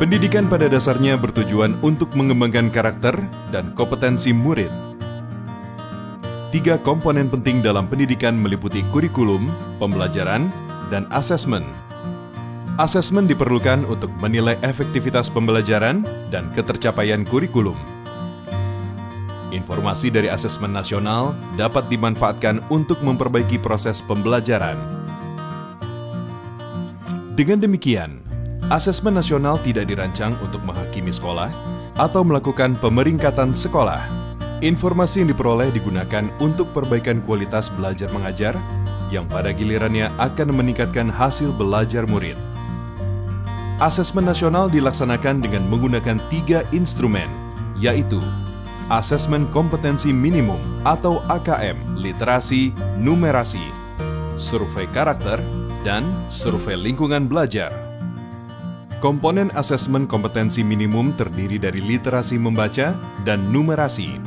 Pendidikan pada dasarnya bertujuan untuk mengembangkan karakter dan kompetensi murid. 3 komponen penting dalam pendidikan meliputi kurikulum, pembelajaran, dan asesmen. Asesmen diperlukan untuk menilai efektivitas pembelajaran dan ketercapaian kurikulum. Informasi dari asesmen nasional dapat dimanfaatkan untuk memperbaiki proses pembelajaran. Dengan demikian, asesmen nasional tidak dirancang untuk menghakimi sekolah atau melakukan pemeringkatan sekolah. Informasi yang diperoleh digunakan untuk perbaikan kualitas belajar mengajar yang pada gilirannya akan meningkatkan hasil belajar murid. Asesmen nasional dilaksanakan dengan menggunakan 3 instrumen, yaitu Asesmen Kompetensi Minimum atau AKM, Literasi, Numerasi, Survei Karakter, dan Survei Lingkungan Belajar. Komponen asesmen kompetensi minimum terdiri dari literasi membaca dan numerasi.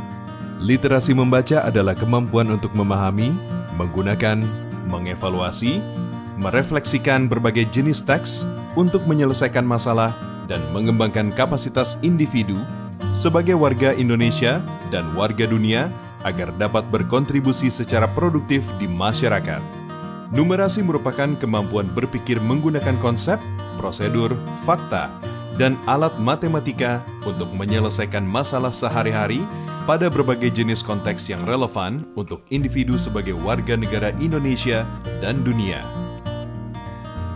Literasi membaca adalah kemampuan untuk memahami, menggunakan, mengevaluasi, merefleksikan berbagai jenis teks untuk menyelesaikan masalah dan mengembangkan kapasitas individu sebagai warga Indonesia dan warga dunia agar dapat berkontribusi secara produktif di masyarakat. Numerasi merupakan kemampuan berpikir menggunakan konsep, prosedur, fakta, dan alat matematika untuk menyelesaikan masalah sehari-hari pada berbagai jenis konteks yang relevan untuk individu sebagai warga negara Indonesia dan dunia.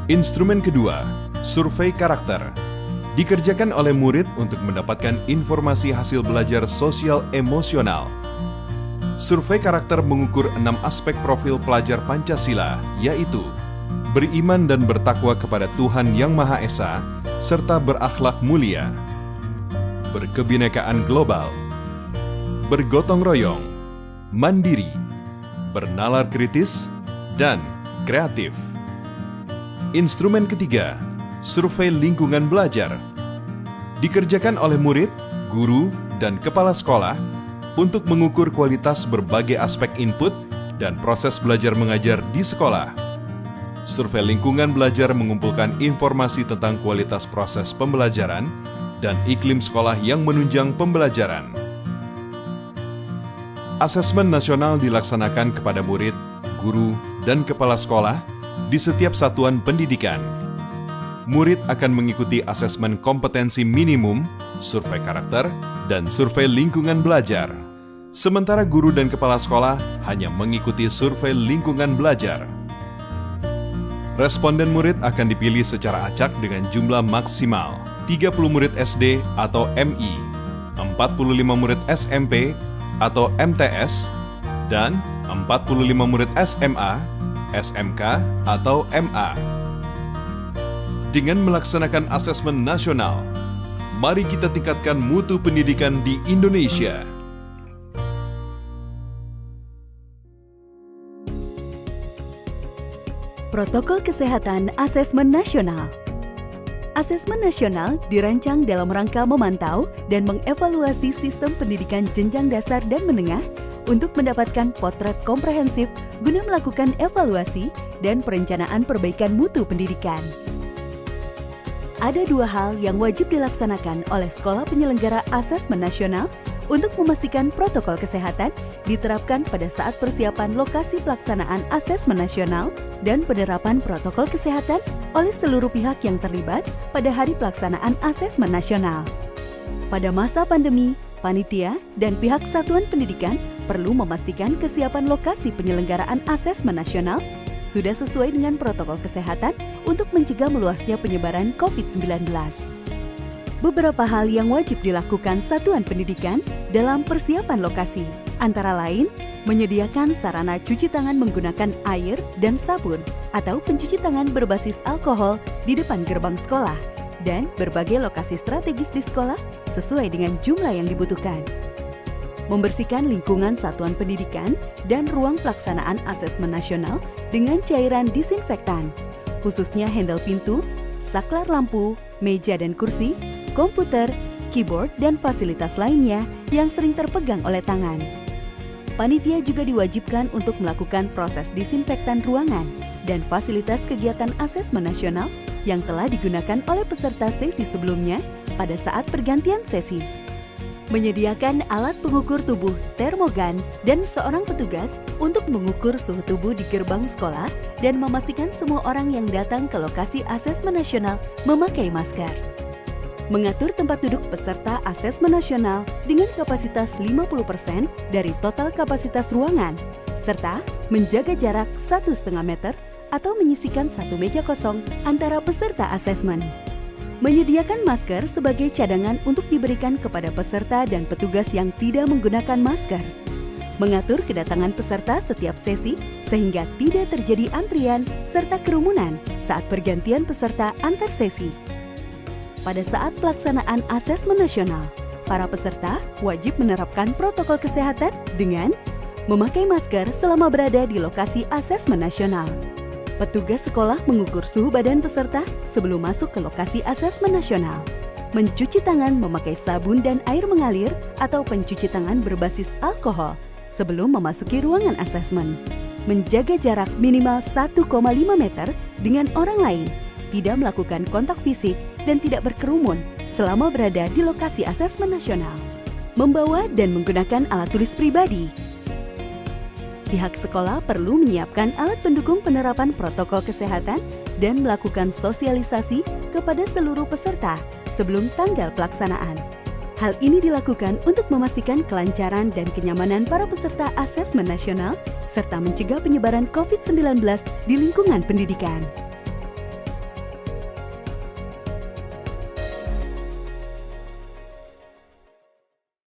Instrumen kedua, survei karakter, dikerjakan oleh murid untuk mendapatkan informasi hasil belajar sosial emosional. Survei karakter mengukur 6 aspek profil pelajar Pancasila, yaitu beriman dan bertakwa kepada Tuhan Yang Maha Esa, serta berakhlak mulia, berkebinekaan global, bergotong royong, mandiri, bernalar kritis, dan kreatif. Instrumen ketiga, survei lingkungan belajar, dikerjakan oleh murid, guru, dan kepala sekolah untuk mengukur kualitas berbagai aspek input dan proses belajar mengajar di sekolah. Survei lingkungan belajar mengumpulkan informasi tentang kualitas proses pembelajaran dan iklim sekolah yang menunjang pembelajaran. Asesmen nasional dilaksanakan kepada murid, guru, dan kepala sekolah di setiap satuan pendidikan. Murid akan mengikuti asesmen kompetensi minimum, survei karakter, dan survei lingkungan belajar. Sementara guru dan kepala sekolah hanya mengikuti survei lingkungan belajar. Responden murid akan dipilih secara acak dengan jumlah maksimal 30 murid SD atau MI, 45 murid SMP atau MTS, dan 45 murid SMA, SMK atau MA. Dengan melaksanakan asesmen nasional, mari kita tingkatkan mutu pendidikan di Indonesia. Protokol Kesehatan Asesmen Nasional. Asesmen nasional dirancang dalam rangka memantau dan mengevaluasi sistem pendidikan jenjang dasar dan menengah untuk mendapatkan potret komprehensif guna melakukan evaluasi dan perencanaan perbaikan mutu pendidikan. Ada 2 hal yang wajib dilaksanakan oleh sekolah penyelenggara asesmen nasional untuk memastikan protokol kesehatan diterapkan pada saat persiapan lokasi pelaksanaan asesmen nasional dan penerapan protokol kesehatan oleh seluruh pihak yang terlibat pada hari pelaksanaan asesmen nasional. Pada masa pandemi, panitia dan pihak satuan pendidikan perlu memastikan kesiapan lokasi penyelenggaraan asesmen nasional sudah sesuai dengan protokol kesehatan untuk mencegah meluasnya penyebaran COVID-19. Beberapa hal yang wajib dilakukan satuan pendidikan dalam persiapan lokasi, antara lain menyediakan sarana cuci tangan menggunakan air dan sabun atau pencuci tangan berbasis alkohol di depan gerbang sekolah dan berbagai lokasi strategis di sekolah sesuai dengan jumlah yang dibutuhkan. Membersihkan lingkungan satuan pendidikan dan ruang pelaksanaan asesmen nasional dengan cairan disinfektan, khususnya handle pintu, saklar lampu, meja dan kursi, komputer, keyboard, dan fasilitas lainnya yang sering terpegang oleh tangan. Panitia juga diwajibkan untuk melakukan proses disinfektan ruangan dan fasilitas kegiatan asesmen nasional yang telah digunakan oleh peserta sesi sebelumnya pada saat pergantian sesi. Menyediakan alat pengukur tubuh termogan dan seorang petugas untuk mengukur suhu tubuh di gerbang sekolah dan memastikan semua orang yang datang ke lokasi asesmen nasional memakai masker. Mengatur tempat duduk peserta asesmen nasional dengan kapasitas 50% dari total kapasitas ruangan, serta menjaga jarak 1,5 meter atau menyisihkan satu meja kosong antara peserta asesmen. Menyediakan masker sebagai cadangan untuk diberikan kepada peserta dan petugas yang tidak menggunakan masker. Mengatur kedatangan peserta setiap sesi sehingga tidak terjadi antrian serta kerumunan saat pergantian peserta antar sesi. Pada saat pelaksanaan asesmen nasional, para peserta wajib menerapkan protokol kesehatan dengan memakai masker selama berada di lokasi asesmen nasional. Petugas sekolah mengukur suhu badan peserta sebelum masuk ke lokasi asesmen nasional. Mencuci tangan memakai sabun dan air mengalir atau pencuci tangan berbasis alkohol sebelum memasuki ruangan asesmen. Menjaga jarak minimal 1,5 meter dengan orang lain, tidak melakukan kontak fisik dan tidak berkerumun selama berada di lokasi asesmen nasional. Membawa dan menggunakan alat tulis pribadi. Pihak sekolah perlu menyiapkan alat pendukung penerapan protokol kesehatan dan melakukan sosialisasi kepada seluruh peserta sebelum tanggal pelaksanaan. Hal ini dilakukan untuk memastikan kelancaran dan kenyamanan para peserta asesmen nasional serta mencegah penyebaran COVID-19 di lingkungan pendidikan.